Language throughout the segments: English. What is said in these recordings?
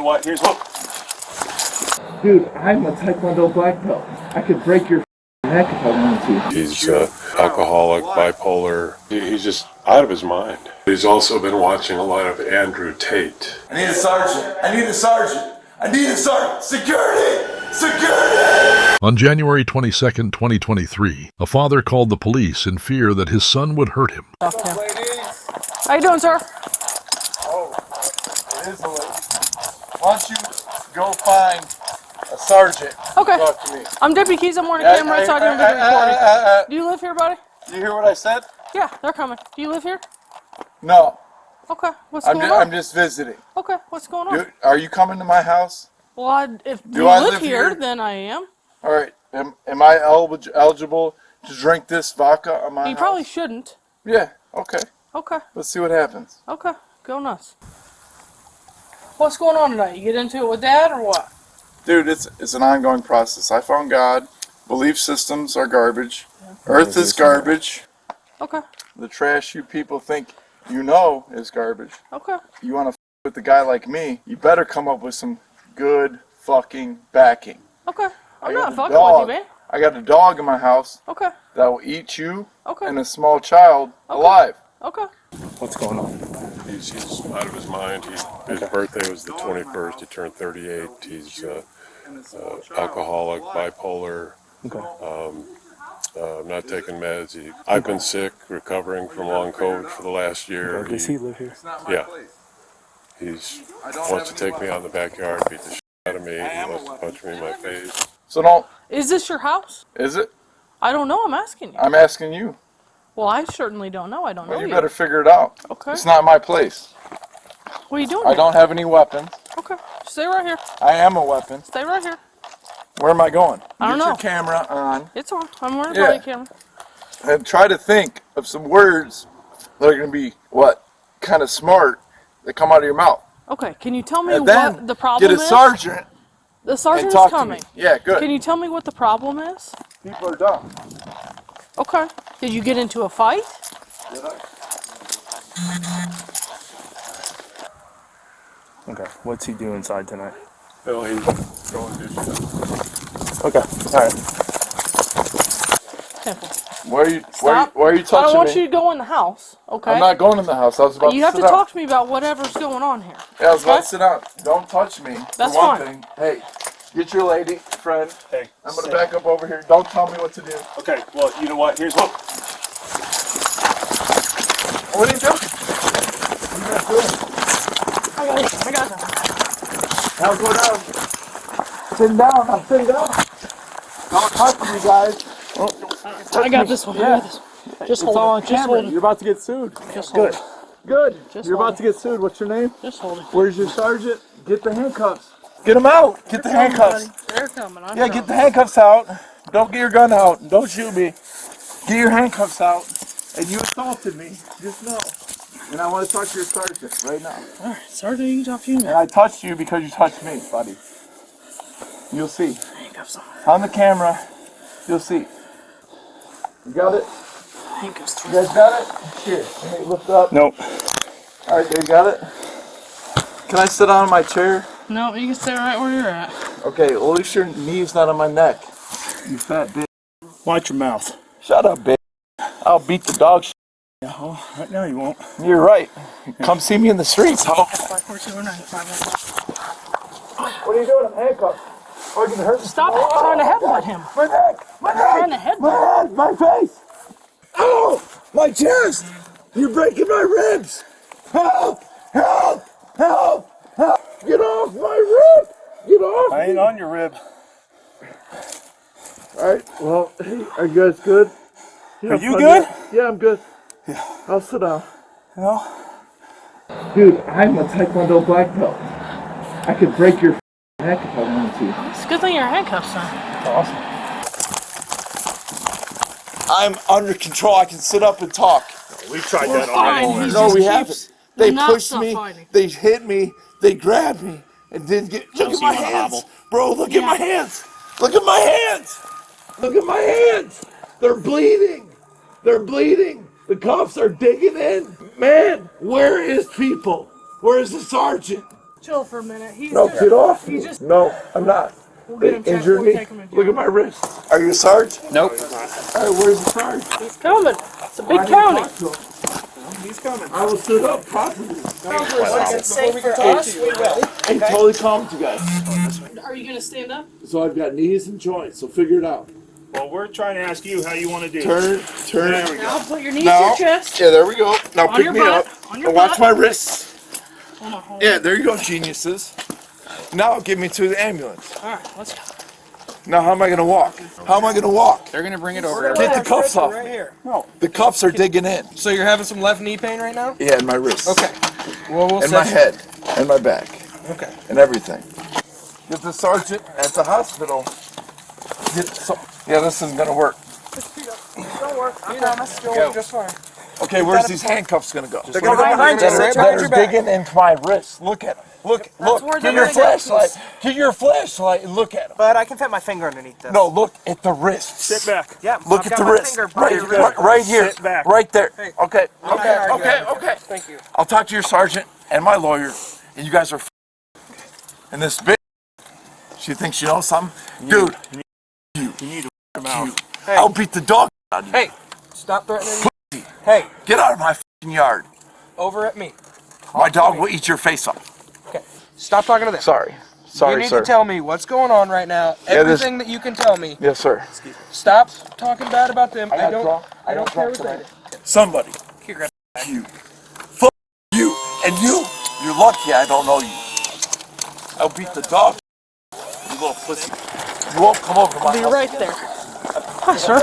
what? Here's what. Dude, I'm a Taekwondo black belt. I could break your neck if I wanted to. He's alcoholic, bipolar. He's just out of his mind. He's also been watching a lot of Andrew Tate. I need a sergeant. I need a sergeant. I need a sergeant. Security! Security! On January 22nd, 2023, a father called the police in fear that his son would hurt him. How you doing, sir? Oh, it is a lady. Why don't you go find a sergeant? Okay. Talk to me. I'm Deputy Keys. I'm wearing a camera outside here. I'm going to be recording. Do you live here, buddy? You hear what I said? Yeah, they're coming. Do you live here? No. Okay. What's going on? I'm just visiting. Okay. What's going on? Dude, are you coming to my house? Well, if Do you I live live here, here? then I am. All right. Am I eligible to drink this vodka on my house? You probably shouldn't. Yeah. Okay. Okay. Let's see what happens. Okay. Go nuts. What's going on tonight? You get into it with Dad or what? Dude, it's an ongoing process. I found God. Belief systems are garbage. Earth is garbage. Okay. The trash you people think you know is garbage. Okay. You want to with a guy like me, you better come up with some good fucking backing. Okay. I'm not fucking dog. with you, man. I got a dog in my house Okay. that will eat you Okay. and a small child alive. Okay. What's going on? He's out of his mind. His birthday was the 21st. He turned 38. He's alcoholic, bipolar. Not taking meds. I've been sick, recovering from long COVID for the last year. Does he live here? Yeah. He wants to take me out in the backyard, beat the shit out of me. He wants to punch me in my face. So don't. Is this your house? Is it? I don't know. I'm asking you. I'm asking you. Well, I certainly don't know. I don't know Well, you better figure it out. Okay. It's not my place. What are you doing I here? don't have any weapons. Okay. Stay right here. I am a weapon. Stay right here. Where am I going? I don't Get know. your camera on. It's on. I'm wearing a Yeah. body camera. And try to think of some words that are going to be, kind of smart that come out of your mouth. Okay. Can you tell me And then what the problem get a is? sergeant The and sergeant talk is coming. to me. Yeah, good. Can you tell me what the problem is? People are dumb. Okay. Did you get into a fight? Did I? Okay. What's he doing inside tonight? Well, he's throwing dishes. Okay. All right. Simple. Why are you Stop. touching me? I don't want you to go in the house. Okay. I'm not going in the house. I was about You to have sit to down. talk to me about whatever's going on here. Yeah, I was about Okay? to sit down. Don't touch me. That's for one fine. thing. Hey, get your lady friend. Hey. I'm going to back up over here. Don't tell me what to do. Okay, well, you know what? Here's what. What are you doing? What are you guys doing? I got it. I got it. Now go down. Sit down. I'm sitting down. Don't touch me, guys. I got this one. I got this one. Just hold it. Just hold it. You're about to get sued. Just hold it. Good. Just You're hold about to get sued. What's your name? Just hold it. Where's your sergeant? Get the handcuffs. Get them out. Get the handcuffs. They're coming. Yeah, get the handcuffs out. Don't get your gun out. Don't shoot me. Get your handcuffs out. And you assaulted me. Just know. And I want to talk to your sergeant right now. All right, sergeant, you can talk to you And now. I touched you because you touched me, buddy. You'll see. Handcuffs on. On the camera, you'll see. You got it? Handcuffs. You guys got it? Here. Hey, lift up. Nope. All right, you got it? Can I sit on my chair? No, you can stay right where you're at. Okay, well, at least your knee's not on my neck. You fat bitch. Watch your mouth. Shut up, bitch. I'll beat the dog shit. Yeah, well, right now you won't. You're right. Come see me in the streets, ho. 54209. What are you doing? I'm handcuffed. Oh, you're gonna hurt me. Stop trying to headbutt him. My neck! My Trying neck! to headbutt. My head! My face! Ow! My chest! You're breaking my ribs! Help! Help! Help! Help! Get off my rib! Get off! I ain't on your rib. Alright, well, hey, are you guys good? Yeah, Are you I'm good? Yeah, I'm good. Yeah. I'll sit down. No. Dude, I'm a Taekwondo black belt. I could break your neck if I wanted to. It's a good thing your handcuffs on. Awesome. I'm under control. I can sit up and talk. We tried We're fine. He No, just we keeps haven't. They not pushed stop me. fighting. They hit me. They grabbed me and didn't get. Look at my hands, bro. Look at my hands. Look at my hands. Look at my hands. They're bleeding. They're bleeding. The cops are digging in. Man, where is people? Where is the sergeant? Chill for a minute. He's No, just, get off. He's just. No, I'm not. We'll get him They checked injured before we me. take him in jail. Look at my wrist. Are you a sergeant? Nope. All right, where's the sergeant? He's coming. It's a big I didn't county. talk to him. He's coming. I will sit up properly. It's safe for us. We will. I'm totally calm with you guys. Are you gonna stand up? So I've got knees and joints, so figure it out. Well, we're trying to ask you how you want to do it. Turn. There we go. Now put your knees No. to your chest. Yeah, there we go. Now On pick your me butt. up. On your Now watch butt. my wrists. Hold on, hold on. Yeah, there you go, geniuses. Now get me to the ambulance. All right, let's go. Now how am I going to walk? How am I going to walk? They're gonna bring it over. Get the cuffs off. right here. The cuffs are digging in. So you're having some left knee pain right now? Yeah, in my wrists. Okay. Well, we'll And my set you- head. And my back. Okay. And everything. Get the sergeant at the hospital. Yeah, this isn't going to work. Don't work. I promise. You'll Go. work just fine. Okay, where's these handcuffs going to go? They're gonna go behind you. Sit That behind are your back. digging into my wrists. Look at them. Look. where Get they're your gonna go. flashlight. Get your flashlight and look at them. But I can fit my finger underneath this. No, look at the wrists. Sit back. Yeah. Look I've at got the my wrist. finger by your wrist. Right here. Sit back. Right there. Hey. Okay. not Okay. gonna Okay. argue. Okay. Thank you. I'll talk to your sergeant and my lawyer, and you guys are. And this bitch, she thinks she knows something, dude. You need to come out. Hey. I'll beat the dog out of you. Hey, stop threatening me. Hey, Get out of my fucking yard. over at me. My dog will eat your face off. Okay. Stop talking to them. Sorry. You Sorry, need sir. to tell me what's going on right now. Yeah, this- Everything that you can tell me. Yes, sir. Stop talking bad about them. I got don't. drunk. I don't got care drunk what they. tonight. Somebody. Here, grab- You. Fuck you. And you. You're lucky I don't know you. I'll beat the dog. You little pussy. You won't come over to my Be house. right there. Hi, sir.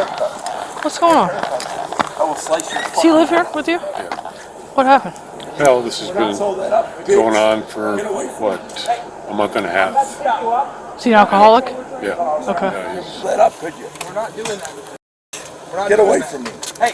What's going on? I will slice your Does he live here with you? What happened? Well, this has been that up, bitch. going on for, what, a month and a half? Is he an alcoholic? Yeah. Okay. Yeah, he's- Let up, could you? We're not doing that. We're not Get doing away that. from me. Hey,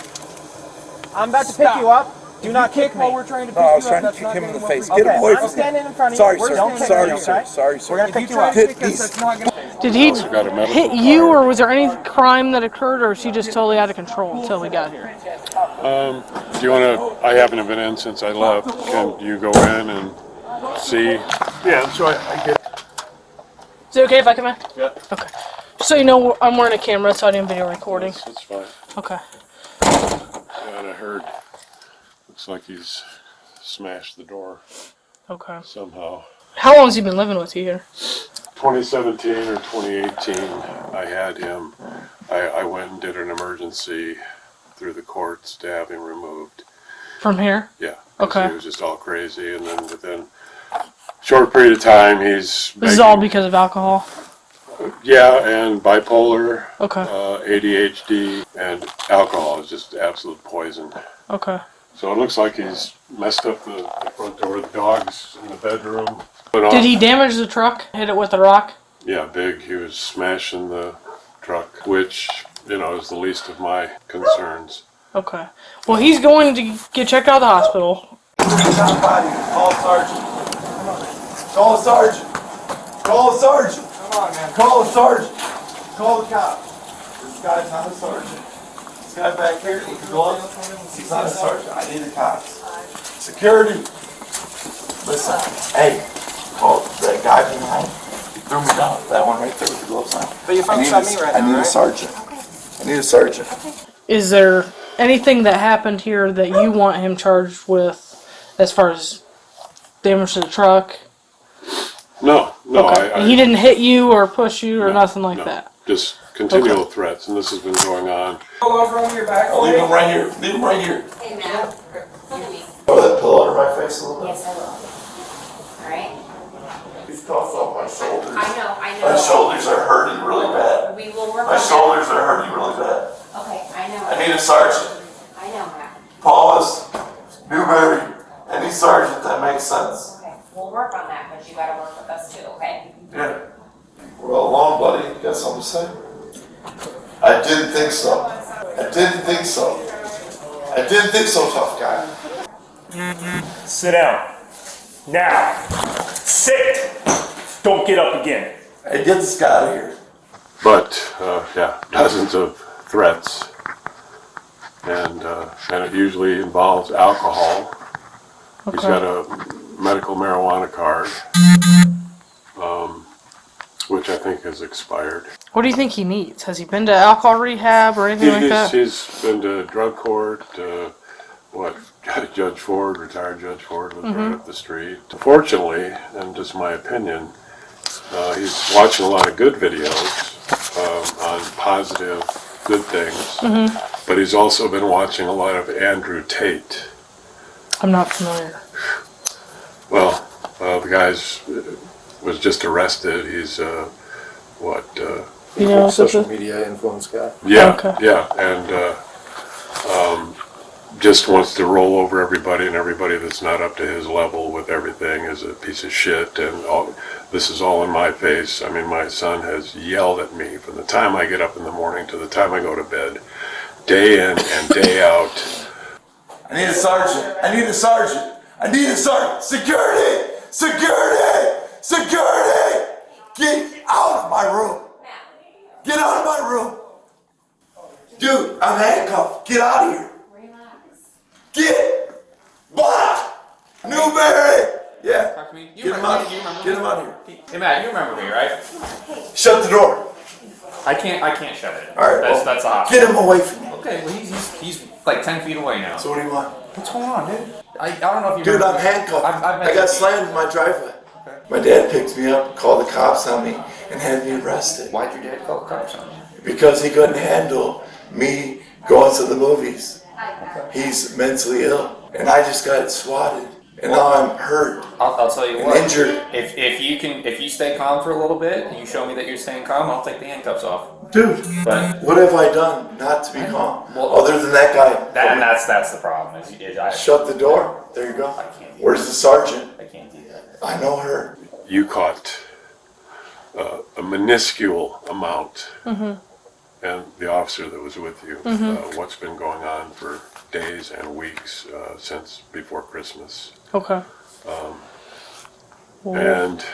I'm about to pick you up. Do not kick me. While we're trying to pick No, I was you trying up, to that's kick not him in gonna the work face. for Get you. away I'm from me. standing in front of you. Sorry, We're sir. standing in Sorry, front of sir. you, okay? Sorry, sir. We're gonna If you pick you try up. to kick us, These- that's not gonna. Did he also got a medical hit you, card. or was there any crime that occurred, or is he just totally out of control until we got here? Do you want to, I haven't been in since I left. Can you go in and see? Yeah, so I get Is it okay if I come in? Yeah. Okay. Just so you know, I'm wearing a camera, so I didn't video recording. That's fine. Okay. Yeah, and I heard, looks like he's smashed the door Okay. somehow. How long has he been living with you here? 2017 or 2018, I had him. I went and did an emergency through the courts to have him removed. From here? Yeah. 'cause Okay. He was just all crazy, and then within a short period of time, he's This is all because of alcohol? yeah, and bipolar, Okay. ADHD, and alcohol is just absolute poison. Okay. So it looks like he's messed up the front door. The dog's in the bedroom. Did he damage the truck? Hit it with a rock? Yeah, big. He was smashing the truck, which, you know, is the least of my concerns. Okay. Well, he's going to get checked out of the hospital. Call the sergeant. Call the sergeant. Call the sergeant. Come on, man. Call the sergeant. Call the cop. This guy's not a sergeant. This guy back here with the gloves, he's not a sergeant. I need the cops. Security. Listen, hey, call that guy behind. He threw me down. That one right there with the gloves on. But you're focused on me right I now, need a right? sergeant. I need a sergeant. Is there anything that happened here that you want him charged with as far as damage to the truck? No, Okay. And he didn't hit you or push you or no, nothing like no. that? Just continual threats, and this has been going on. Roll over on your back. I'll leave him right here. Leave him right here. Hey, Matt. Enemy. Throw that pillow under my face a little bit. Yes, I will. Alright? He's coughed off my shoulders. I know. My shoulders are hurting really bad. We will work My on shoulders are hurting really bad. that. Okay, I know. I need a sergeant. I know, Matt. Paulus, Newberry, any sergeant that makes sense. Okay, we'll work on that, but you gotta work with us too, okay? Yeah. Well, along, buddy. You got something to say? I didn't think so. I didn't think so. I didn't think so, tough guy. sit down. Now. Sit. Don't get up again. Hey, get this guy out of here. But, yeah, dozens of threats. And it usually involves alcohol. He's got a medical marijuana card, which I think has expired. What do you think he needs? Has he been to alcohol rehab or anything like that? He's been to drug court. Judge Ford, retired Judge Ford, lives right up the street. Fortunately, and just my opinion, he's watching a lot of good videos on positive, good things. But he's also been watching a lot of Andrew Tate. I'm not familiar. Well, the guy's was just arrested. He's You know, Social media influence guy. Yeah, Okay. yeah, and just wants to roll over everybody, and everybody that's not up to his level with everything is a piece of shit, and this is all in my face. I mean, my son has yelled at me from the time I get up in the morning to the time I go to bed, day in and day out. I need a sergeant. I need a sergeant. I need a sergeant. Security! Security! Security! Get out of my room. Get out of my room. Dude, I'm handcuffed. Get out of here. Get what? Newberry. Yeah. Talk to me. Get him out. Get him out of here. Hey Matt, you remember me, right? Shut the door. I can't shut it. All right. That's well, the hospital. get him away from me. Okay, well he's like 10 feet away now. So what do you want? What's going on, dude? I don't know if you Dude, remember I'm me. handcuffed. I've I met got you. slammed in my driveway. Okay. My dad picked me up, called the cops on me, and had me arrested. Why'd your dad call the cops on you? Because he couldn't handle me going to the movies. He's mentally ill. And I just got swatted. And now I'm hurt. I'll tell you and what. Injured. If you stay calm for a little bit and you show me that you're staying calm, I'll take the handcuffs off. Dude, But what have I done not to be calm? Well, Other than that guy. that's the problem. Shut the door. There you go. I can't do Where's the sergeant? I can't do that. I know her. You caught a minuscule amount, and the officer that was with you, what's been going on for days and weeks since before Christmas. Okay. And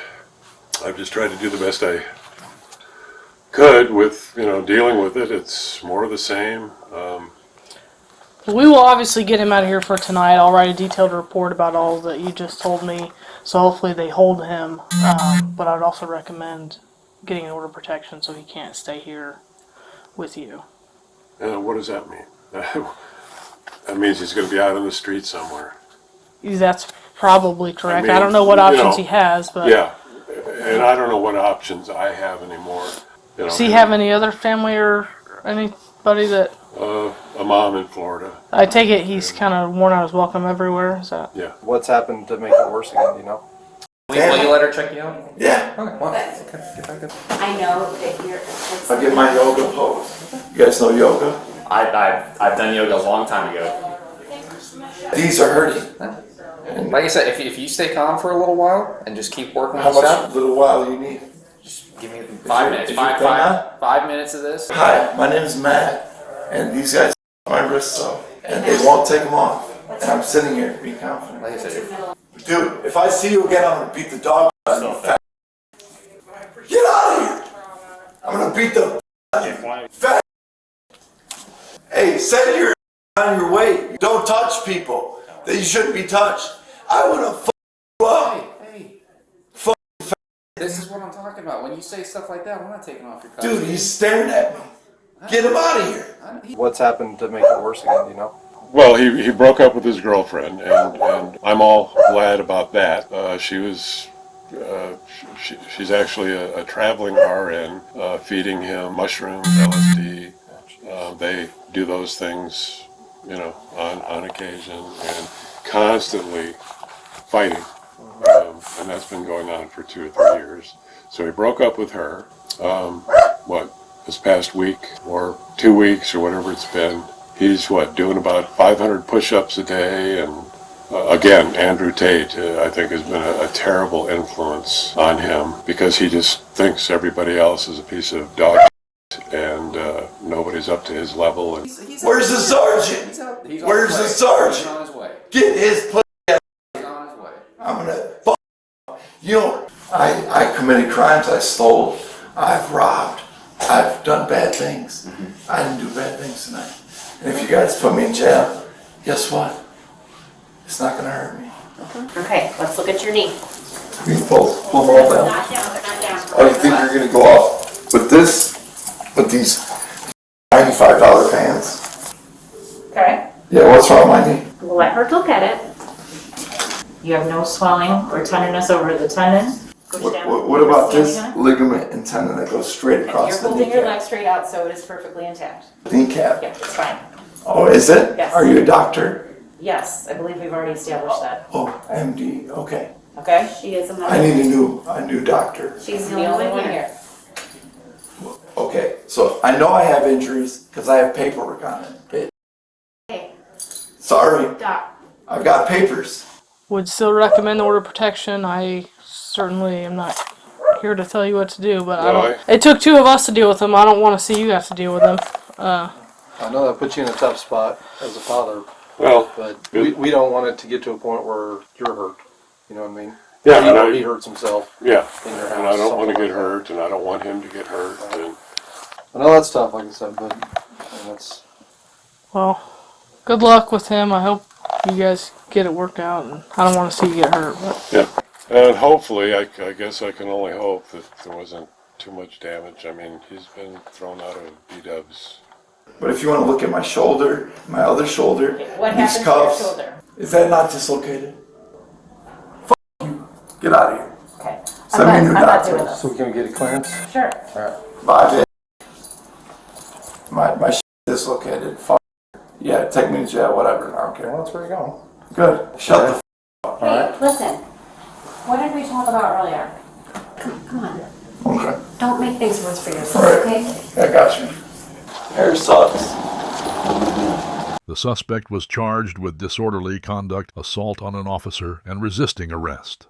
I've just tried to do the best I could with, dealing with it. It's more of the same. We will obviously get him out of here for tonight. I'll write a detailed report about all that you just told me, so hopefully they hold him. But I would also recommend getting an order of protection so he can't stay here with you. What does that mean? That means he's going to be out on the street somewhere. That's probably correct. I, mean, don't know what options he has, but Yeah, and I don't know what options I have anymore. does he have any other family or anybody that? A mom in Florida. I take it he's kind of worn out his welcome everywhere. Is that? Yeah. What's happened to make it worse again? Do you know? Will you let her check you out? Yeah. Okay. Well, okay. Get back up. I know that you're. I'll get my yoga pose. You guys know yoga? I've done yoga a long time ago. These are hurting. Like I said, if you stay calm for a little while and just keep working How on stuff, much little while you need? just give me 5 minutes. if you come out? 5 minutes of this. Hi, my name is Matt, and these guys my wrists off, and they won't take them off. And I'm sitting here being confident. Like I said, Dude, if I see you again, I'm gonna beat the dog out of you. Fat. Get out of here! I'm gonna beat the fat. Hey, send your on your way. Don't touch people that you shouldn't be touched. I wanna fuck you up. hey, Fuck. this is what I'm talking about. When you say stuff like that, I'm not taking off your cuffs. Dude, he's staring at me. Get him out of here. What's happened to make it worse again? Do you know? Well, he broke up with his girlfriend, and I'm all glad about that. She was, she's actually a traveling RN, feeding him mushrooms, LSD. They do those things, on occasion, and constantly fighting. And that's been going on for 2 or 3 years. So he broke up with her, this past week, or 2 weeks, or whatever it's been. He's, doing about 500 push-ups a day, and again, Andrew Tate, I think, has been a terrible influence on him, because he just thinks everybody else is a piece of dog shit, and nobody's up to his level. And Where's the sergeant? He's on Where's his the way. sergeant? He's on his way. Get his place. He's on his way. I'm gonna fuck. I committed crimes. I stole. I've robbed. I've done bad things. I didn't do bad things tonight. And if you guys put me in jail, guess what? It's not gonna hurt me. Okay, let's look at your knee. Both. Pull them all down. Not down, not down. Oh, you think you're gonna go off with this, with these $95 pants? Okay, Yeah, what's wrong with my knee? we'll let her look at it. You have no swelling or tenderness over the tendon. Push down. What about Standing this on it. ligament and tendon that goes straight You're across the holding your kneecap? leg straight out, so it is perfectly intact. Kneecap. Yeah, it's fine. Oh, is it? Yes. Are you a doctor? Yes, I believe we've already established that. Oh, MD, okay. Okay? She is a I need a new doctor. She's the only one here. Okay, so I know I have injuries because I have paperwork on it. Hey, Sorry, Doc. I've got papers. Would still recommend order protection. I certainly am not here to tell you what to do, but I don't. It took two of us to deal with them. I don't want to see you have to deal with them. I know that puts you in a tough spot as a father, Well, but we don't want it to get to a point where you're hurt. You know what I mean? yeah, He hurts himself. yeah, In your and house, I don't want to something get like hurt, and I don't want him to get hurt. And I know that's tough, like I said, but that's. Well, good luck with him. I hope you guys get it worked out. And I don't want to see you get hurt. But yeah, and hopefully, I guess I can only hope that there wasn't too much damage. I mean, he's been thrown out of B-dubs. But if you want to look at my shoulder, my other shoulder, What these happened to your cuffs, shoulder? is that not dislocated? You. Get out of here. Okay. Send me a new I'm not doing doctor. this. So we can get a clearance? Sure. Bye, bitch. My shit dislocated. Fuck. Yeah, take me to jail, whatever. I don't care. Well, that's where you're going. Good. Shut the Hey, listen. What did we talk about earlier? Come on. Okay. Don't make things worse for yourself, Alright. okay? I got you. Hair sucks. The suspect was charged with disorderly conduct, assault on an officer, and resisting arrest.